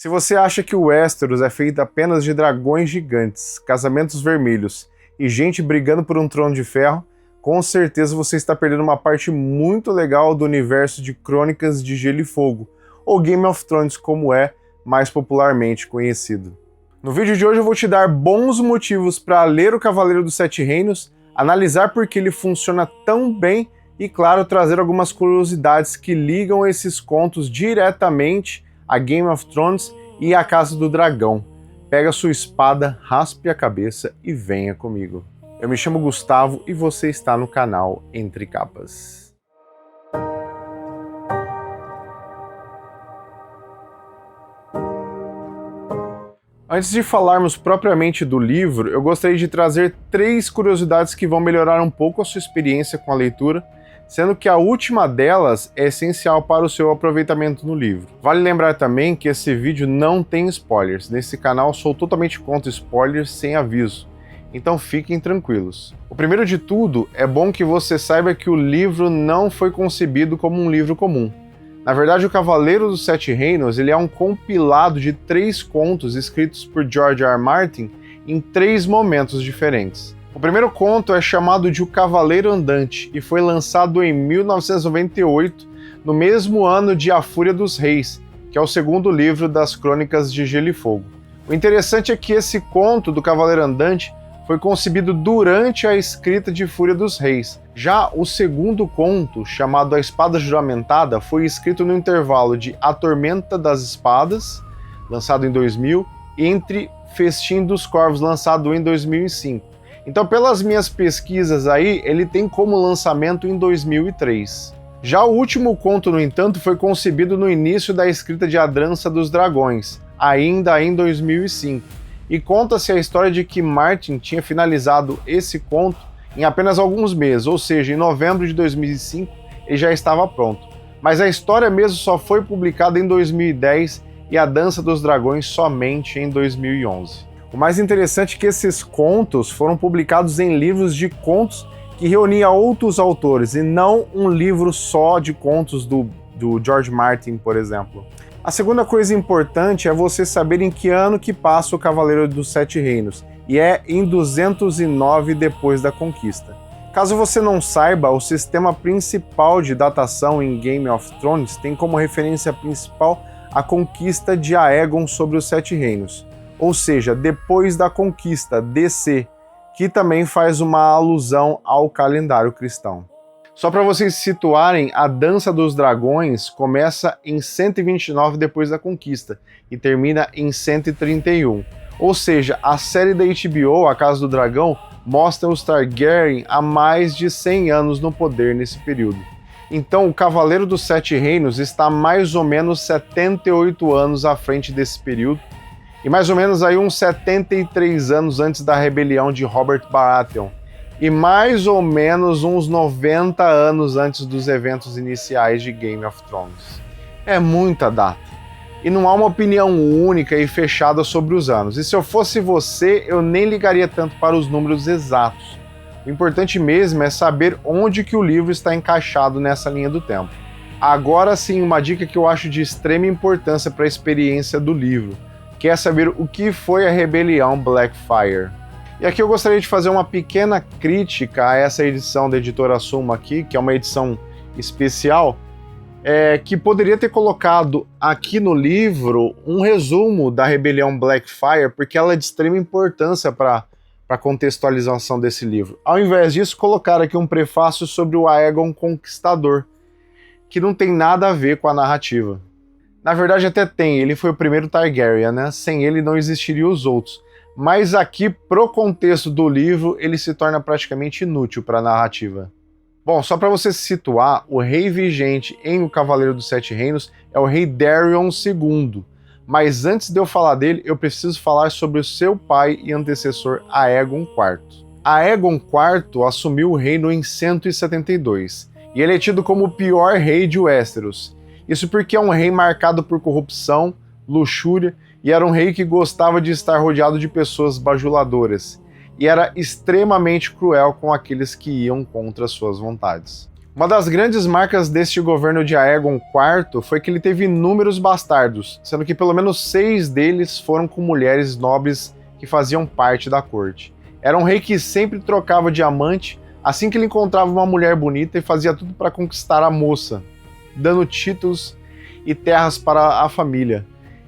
Se você acha que o Westeros é feito apenas de dragões gigantes, casamentos vermelhos e gente brigando por um trono de ferro, com certeza você está perdendo uma parte muito legal do universo de Crônicas de Gelo e Fogo, ou Game of Thrones como é mais popularmente conhecido. No vídeo de hoje eu vou te dar bons motivos para ler o Cavaleiro dos Sete Reinos, analisar por que ele funciona tão bem e, claro, trazer algumas curiosidades que ligam esses contos diretamente a Game of Thrones e a Casa do Dragão. Pega sua espada, raspe a cabeça e venha comigo. Eu me chamo Gustavo e você está no canal Entre Capas. Antes de falarmos propriamente do livro, eu gostaria de trazer 3 curiosidades que vão melhorar um pouco a sua experiência com a leitura, sendo que a última delas é essencial para o seu aproveitamento no livro. Vale lembrar também que esse vídeo não tem spoilers. Nesse canal sou totalmente contra spoilers sem aviso, então fiquem tranquilos. O primeiro de tudo, é bom que você saiba que o livro não foi concebido como um livro comum. Na verdade, o Cavaleiro dos Sete Reinos ele é um compilado de 3 contos escritos por George R. R. Martin em 3 momentos diferentes. O primeiro conto é chamado de O Cavaleiro Andante e foi lançado em 1998, no mesmo ano de A Fúria dos Reis, que é o segundo livro das Crônicas de Gelo e Fogo. O interessante é que esse conto do Cavaleiro Andante foi concebido durante a escrita de Fúria dos Reis. Já o segundo conto, chamado A Espada Juramentada, foi escrito no intervalo de A Tormenta das Espadas, lançado em 2000, e Entre Festim dos Corvos, lançado em 2005. Então, pelas minhas pesquisas aí, ele tem como lançamento em 2003. Já o último conto, no entanto, foi concebido no início da escrita de A Dança dos Dragões, ainda em 2005. E conta-se a história de que Martin tinha finalizado esse conto em apenas alguns meses, ou seja, em novembro de 2005 ele já estava pronto. Mas a história mesmo só foi publicada em 2010 e A Dança dos Dragões somente em 2011. O mais interessante é que esses contos foram publicados em livros de contos que reunia outros autores e não um livro só de contos do George Martin, por exemplo. A segunda coisa importante é você saber em que ano que passa o Cavaleiro dos Sete Reinos, e é em 209 depois da conquista. Caso você não saiba, o sistema principal de datação em Game of Thrones tem como referência principal a conquista de Aegon sobre os Sete Reinos, ou seja, depois da conquista, DC, que também faz uma alusão ao calendário cristão. Só para vocês se situarem, a Dança dos Dragões começa em 129 depois da conquista e termina em 131. Ou seja, a série da HBO, A Casa do Dragão, mostra os Targaryen há mais de 100 anos no poder nesse período. Então, o Cavaleiro dos Sete Reinos está mais ou menos 78 anos à frente desse período, e mais ou menos aí uns 73 anos antes da rebelião de Robert Baratheon, e mais ou menos uns 90 anos antes dos eventos iniciais de Game of Thrones. É muita data, e não há uma opinião única e fechada sobre os anos, e se eu fosse você, eu nem ligaria tanto para os números exatos. O importante mesmo é saber onde que o livro está encaixado nessa linha do tempo. Agora sim, uma dica que eu acho de extrema importância para a experiência do livro, que é saber o que foi a rebelião Blackfyre. E aqui eu gostaria de fazer uma pequena crítica a essa edição da Editora Suma aqui, que é uma edição especial, que poderia ter colocado aqui no livro um resumo da rebelião Blackfyre, porque ela é de extrema importância para a contextualização desse livro. Ao invés disso, colocaram aqui um prefácio sobre o Aegon Conquistador, que não tem nada a ver com a narrativa. Na verdade até tem, ele foi o primeiro Targaryen, né? Sem ele não existiriam os outros. Mas aqui, pro contexto do livro, ele se torna praticamente inútil para a narrativa. Bom, só para você se situar, o rei vigente em O Cavaleiro dos Sete Reinos é o rei Daeron II. Mas antes de eu falar dele, eu preciso falar sobre o seu pai e antecessor Aegon IV. Aegon IV assumiu o reino em 172, e ele é tido como o pior rei de Westeros. Isso porque é um rei marcado por corrupção, luxúria, e era um rei que gostava de estar rodeado de pessoas bajuladoras, e era extremamente cruel com aqueles que iam contra suas vontades. Uma das grandes marcas deste governo de Aegon IV foi que ele teve inúmeros bastardos, sendo que pelo menos 6 deles foram com mulheres nobres que faziam parte da corte. Era um rei que sempre trocava de amante assim que ele encontrava uma mulher bonita e fazia tudo para conquistar a moça, dando títulos e terras para a família.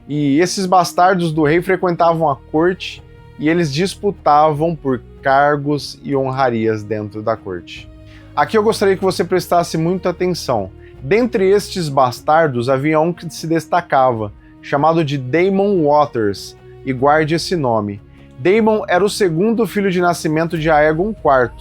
E esses bastardos do rei frequentavam a corte e eles disputavam por cargos e honrarias dentro da corte. Aqui eu gostaria que você prestasse muita atenção. Dentre estes bastardos havia um que se destacava, chamado de Daemon Waters, e guarde esse nome. Daemon era o segundo filho de nascimento de Aegon IV,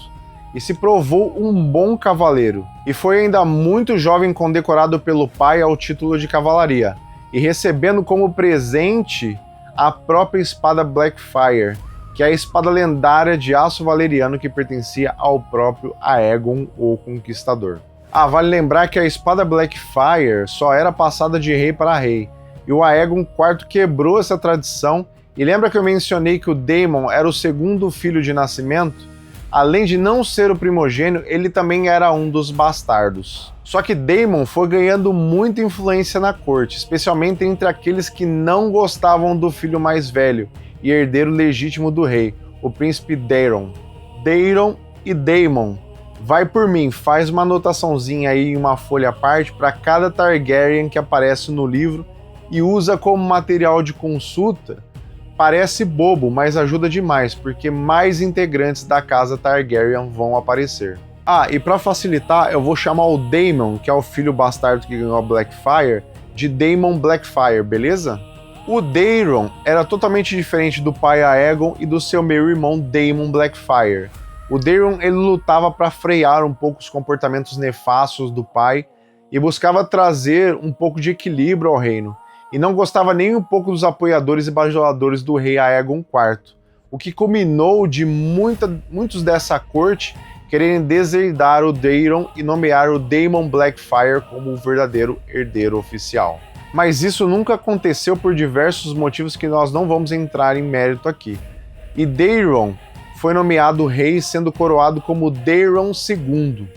e se provou um bom cavaleiro, e foi ainda muito jovem condecorado pelo pai ao título de cavalaria, e recebendo como presente a própria espada Blackfyre, que é a espada lendária de aço valeriano que pertencia ao próprio Aegon, o Conquistador. Vale lembrar que a espada Blackfyre só era passada de rei para rei, e o Aegon IV quebrou essa tradição, e lembra que eu mencionei que o Daemon era o segundo filho de nascimento? Além de não ser o primogênio, ele também era um dos bastardos. Só que Daemon foi ganhando muita influência na corte, especialmente entre aqueles que não gostavam do filho mais velho e herdeiro legítimo do rei, o príncipe Daeron. Daeron e Daemon. Vai por mim, faz uma anotaçãozinha aí em uma folha à parte para cada Targaryen que aparece no livro e usa como material de consulta. Parece bobo, mas ajuda demais, porque mais integrantes da casa Targaryen vão aparecer. E para facilitar, eu vou chamar o Daemon, que é o filho bastardo que ganhou a Blackfyre, de Daemon Blackfyre, beleza? O Daeron era totalmente diferente do pai Aegon e do seu meio-irmão Daemon Blackfyre. O Daeron ele lutava para frear um pouco os comportamentos nefastos do pai e buscava trazer um pouco de equilíbrio ao reino, e não gostava nem um pouco dos apoiadores e bajuladores do rei Aegon IV, o que culminou de muitos dessa corte quererem deserdar o Daeron e nomear o Daemon Blackfyre como o verdadeiro herdeiro oficial. Mas isso nunca aconteceu por diversos motivos que nós não vamos entrar em mérito aqui. E Daeron foi nomeado rei, sendo coroado como Daeron II.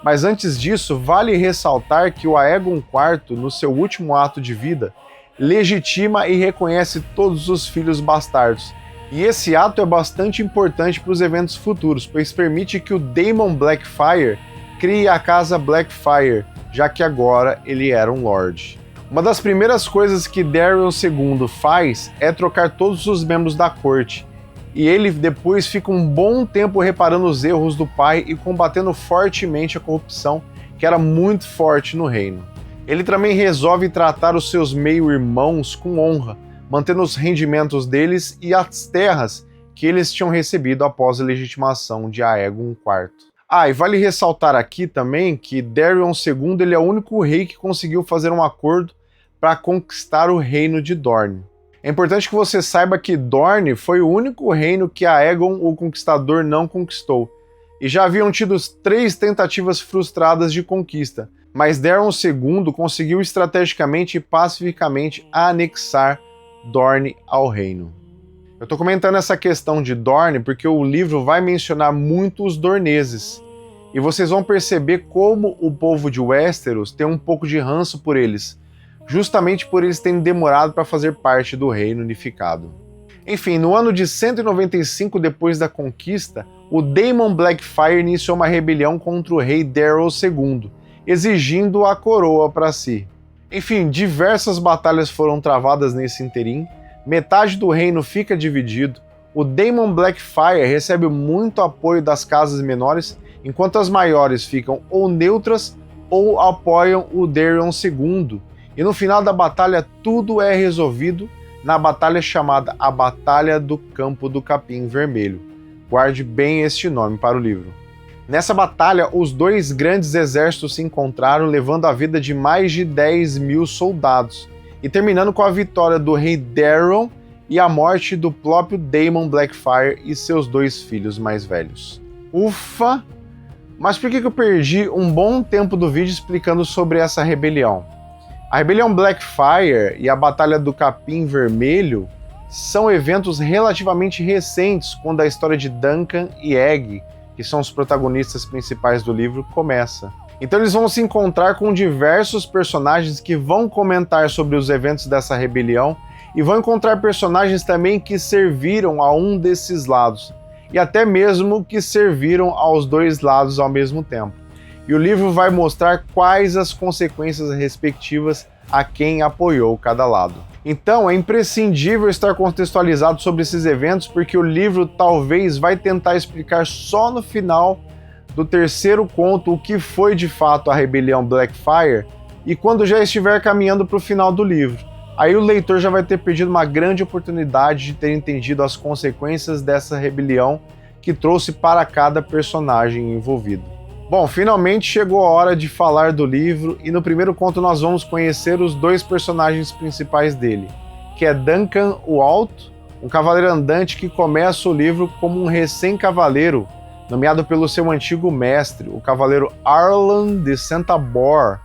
Mas antes disso, vale ressaltar que o Aegon IV, no seu último ato de vida, legitima e reconhece todos os filhos bastardos. E esse ato é bastante importante para os eventos futuros, pois permite que o Daemon Blackfyre crie a casa Blackfyre, já que agora ele era um Lorde. Uma das primeiras coisas que Daeron II faz é trocar todos os membros da corte, e ele depois fica um bom tempo reparando os erros do pai e combatendo fortemente a corrupção, que era muito forte no reino. Ele também resolve tratar os seus meio-irmãos com honra, mantendo os rendimentos deles e as terras que eles tinham recebido após a legitimação de Aegon IV. E vale ressaltar aqui também que Daeron II ele é o único rei que conseguiu fazer um acordo para conquistar o reino de Dorne. É importante que você saiba que Dorne foi o único reino que Aegon, o Conquistador, não conquistou. E já haviam tido 3 tentativas frustradas de conquista, mas Daeron II conseguiu estrategicamente e pacificamente anexar Dorne ao reino. Eu estou comentando essa questão de Dorne porque o livro vai mencionar muito os dorneses, e vocês vão perceber como o povo de Westeros tem um pouco de ranço por eles, justamente por eles terem demorado para fazer parte do reino unificado. Enfim, no ano de 195 depois da conquista, o Daemon Blackfyre iniciou uma rebelião contra o rei Daryl II, exigindo a coroa para si. Enfim, diversas batalhas foram travadas nesse interim, metade do reino fica dividido, o Daemon Blackfyre recebe muito apoio das casas menores, enquanto as maiores ficam ou neutras ou apoiam o Daeron II, e no final da batalha tudo é resolvido na batalha chamada a Batalha do Campo do Capim Vermelho. Guarde bem este nome para o livro. Nessa batalha, os 2 grandes exércitos se encontraram, levando a vida de mais de 10.000 soldados, e terminando com a vitória do rei Daeron e a morte do próprio Daemon Blackfyre e seus 2 filhos mais velhos. Ufa! Mas por que eu perdi um bom tempo do vídeo explicando sobre essa rebelião? A rebelião Blackfyre e a Batalha do Capim Vermelho são eventos relativamente recentes, quando a história de Duncan e Egg, que são os protagonistas principais do livro, começa. Então eles vão se encontrar com diversos personagens que vão comentar sobre os eventos dessa rebelião e vão encontrar personagens também que serviram a um desses lados e até mesmo que serviram aos dois lados ao mesmo tempo. E o livro vai mostrar quais as consequências respectivas a quem apoiou cada lado. Então é imprescindível estar contextualizado sobre esses eventos, porque o livro talvez vai tentar explicar só no final do terceiro conto o que foi de fato a rebelião Blackfyre e quando já estiver caminhando para o final do livro. Aí o leitor já vai ter perdido uma grande oportunidade de ter entendido as consequências dessa rebelião que trouxe para cada personagem envolvido. Bom, finalmente chegou a hora de falar do livro e no primeiro conto nós vamos conhecer os dois personagens principais dele, que é Duncan o Alto, um cavaleiro andante que começa o livro como um recém-cavaleiro, nomeado pelo seu antigo mestre, o cavaleiro Arlan de Centaur,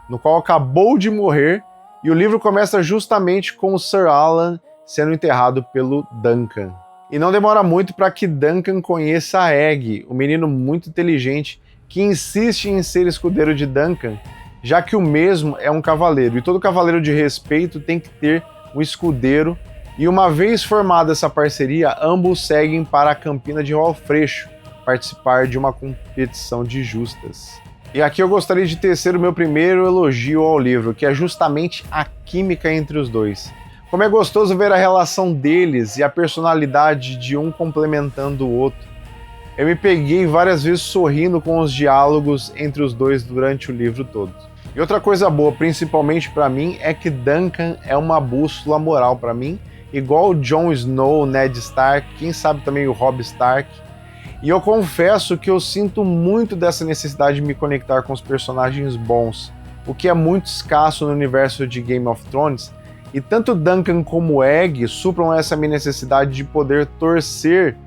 no qual acabou de morrer, e o livro começa justamente com o Sir Alan sendo enterrado pelo Duncan. E não demora muito para que Duncan conheça a Egg, um menino muito inteligente que insiste em ser escudeiro de Duncan, já que o mesmo é um cavaleiro, e todo cavaleiro de respeito tem que ter um escudeiro, e uma vez formada essa parceria, ambos seguem para a Campina de Valfreixo, participar de uma competição de justas. E aqui eu gostaria de tecer o meu primeiro elogio ao livro, que é justamente a química entre os dois. Como é gostoso ver a relação deles e a personalidade de um complementando o outro. Eu me peguei várias vezes sorrindo com os diálogos entre os dois durante o livro todo. E outra coisa boa, principalmente para mim, é que Duncan é uma bússola moral para mim, igual o Jon Snow, Ned Stark, quem sabe também o Robb Stark. E eu confesso que eu sinto muito dessa necessidade de me conectar com os personagens bons, o que é muito escasso no universo de Game of Thrones, e tanto Duncan como Egg supram essa minha necessidade de poder torcer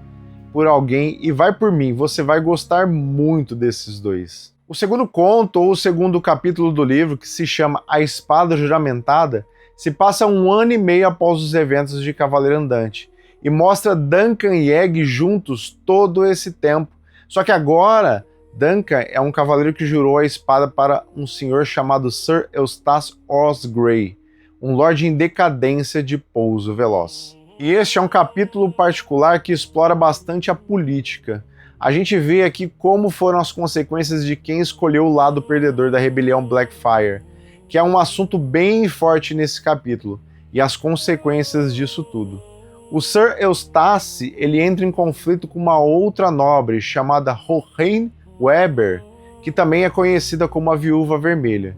por alguém, e vai por mim, você vai gostar muito desses dois. O segundo conto, ou o segundo capítulo do livro, que se chama A Espada Juramentada, se passa 1 ano e meio após os eventos de Cavaleiro Andante, e mostra Duncan e Egg juntos todo esse tempo. Só que agora, Duncan é um cavaleiro que jurou a espada para um senhor chamado Sir Eustace Osgrey, um lorde em decadência de pouso veloz. E este é um capítulo particular que explora bastante a política. A gente vê aqui como foram as consequências de quem escolheu o lado perdedor da rebelião Blackfyre, que é um assunto bem forte nesse capítulo, e as consequências disso tudo. O Sir Eustace, ele entra em conflito com uma outra nobre chamada Rohain Weber, que também é conhecida como a Viúva Vermelha.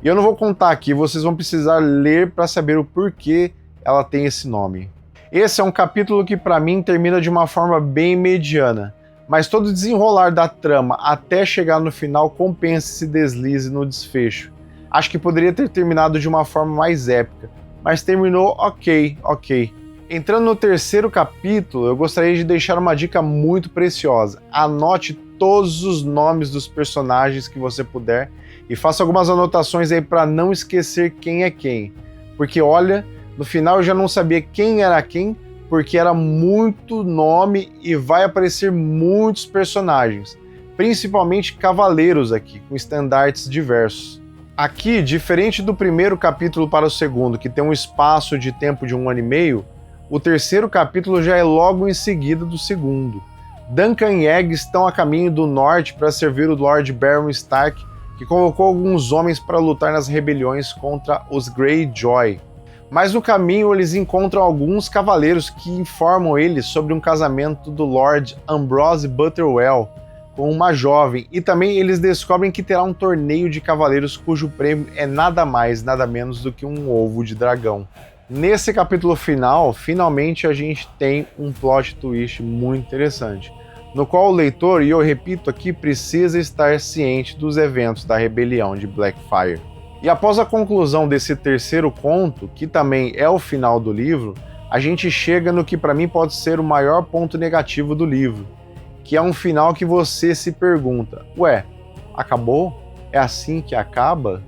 E eu não vou contar aqui, vocês vão precisar ler para saber o porquê ela tem esse nome. Esse é um capítulo que para mim termina de uma forma bem mediana, mas todo o desenrolar da trama até chegar no final compensa esse deslize no desfecho. Acho que poderia ter terminado de uma forma mais épica, mas terminou ok. Entrando no terceiro capítulo, eu gostaria de deixar uma dica muito preciosa. Anote todos os nomes dos personagens que você puder e faça algumas anotações aí para não esquecer quem é quem. Porque olha, no final eu já não sabia quem era quem, porque era muito nome e vai aparecer muitos personagens, principalmente cavaleiros aqui, com estandartes diversos. Aqui, diferente do primeiro capítulo para o segundo, que tem um espaço de tempo de 1 ano e meio, o terceiro capítulo já é logo em seguida do segundo. Duncan e Egg estão a caminho do norte para servir o Lord Baron Stark, que convocou alguns homens para lutar nas rebeliões contra os Greyjoy. Mas no caminho eles encontram alguns cavaleiros que informam eles sobre um casamento do Lord Ambrose Butterwell com uma jovem, e também eles descobrem que terá um torneio de cavaleiros cujo prêmio é nada mais, nada menos do que um ovo de dragão. Nesse capítulo final, finalmente a gente tem um plot twist muito interessante, no qual o leitor, e eu repito aqui, precisa estar ciente dos eventos da rebelião de Blackfyre. E após a conclusão desse terceiro conto, que também é o final do livro, a gente chega no que para mim pode ser o maior ponto negativo do livro, que é um final que você se pergunta, ué, acabou? É assim que acaba?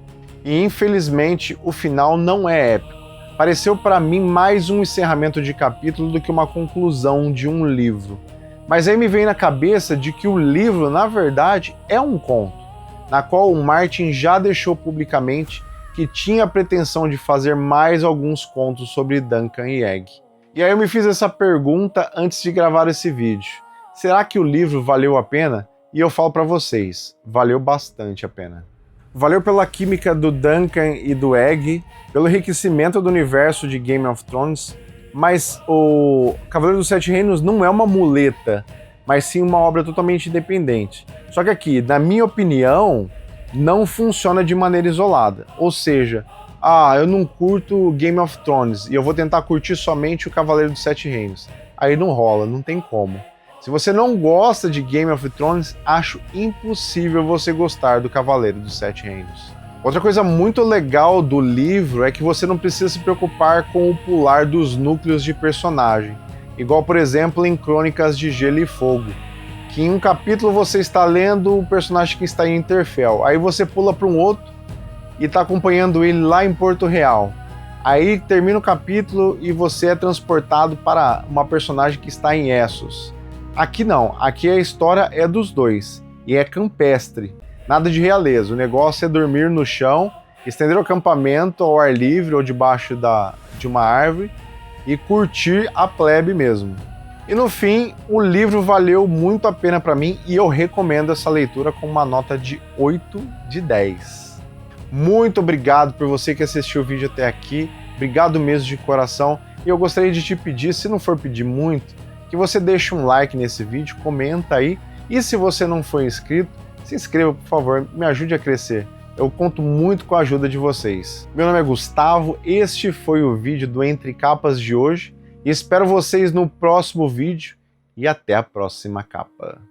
E infelizmente o final não é épico. Pareceu para mim mais um encerramento de capítulo do que uma conclusão de um livro. Mas aí me vem na cabeça de que o livro, na verdade, é um conto. na qual o Martin já deixou publicamente que tinha a pretensão de fazer mais alguns contos sobre Duncan e Egg. E aí eu me fiz essa pergunta antes de gravar esse vídeo. Será que o livro valeu a pena? E eu falo para vocês, valeu bastante a pena. Valeu pela química do Duncan e do Egg, pelo enriquecimento do universo de Game of Thrones, mas o Cavaleiro dos Sete Reinos não é uma muleta, mas sim uma obra totalmente independente. Só que aqui, na minha opinião, não funciona de maneira isolada. Ou seja, eu não curto Game of Thrones e eu vou tentar curtir somente o Cavaleiro dos Sete Reinos. Aí não rola, não tem como. Se você não gosta de Game of Thrones, acho impossível você gostar do Cavaleiro dos Sete Reinos. Outra coisa muito legal do livro é que você não precisa se preocupar com o pular dos núcleos de personagem, igual, por exemplo, em Crônicas de Gelo e Fogo, que em um capítulo você está lendo o personagem que está em Interfell, aí você pula para um outro e está acompanhando ele lá em Porto Real. Aí termina o capítulo e você é transportado para uma personagem que está em Essos. Aqui não, aqui a história é dos dois, e é campestre, nada de realeza, o negócio é dormir no chão, estender o acampamento ao ar livre ou debaixo de uma árvore e curtir a plebe mesmo. E no fim, o livro valeu muito a pena para mim e eu recomendo essa leitura com uma nota de 8 de 10. Muito obrigado por você que assistiu o vídeo até aqui, obrigado mesmo de coração, e eu gostaria de te pedir, se não for pedir muito, que você deixe um like nesse vídeo, comenta aí, e se você não for inscrito, se inscreva, por favor, me ajude a crescer. Eu conto muito com a ajuda de vocês. Meu nome é Gustavo, este foi o vídeo do Entre Capas de hoje, e espero vocês no próximo vídeo, e até a próxima capa.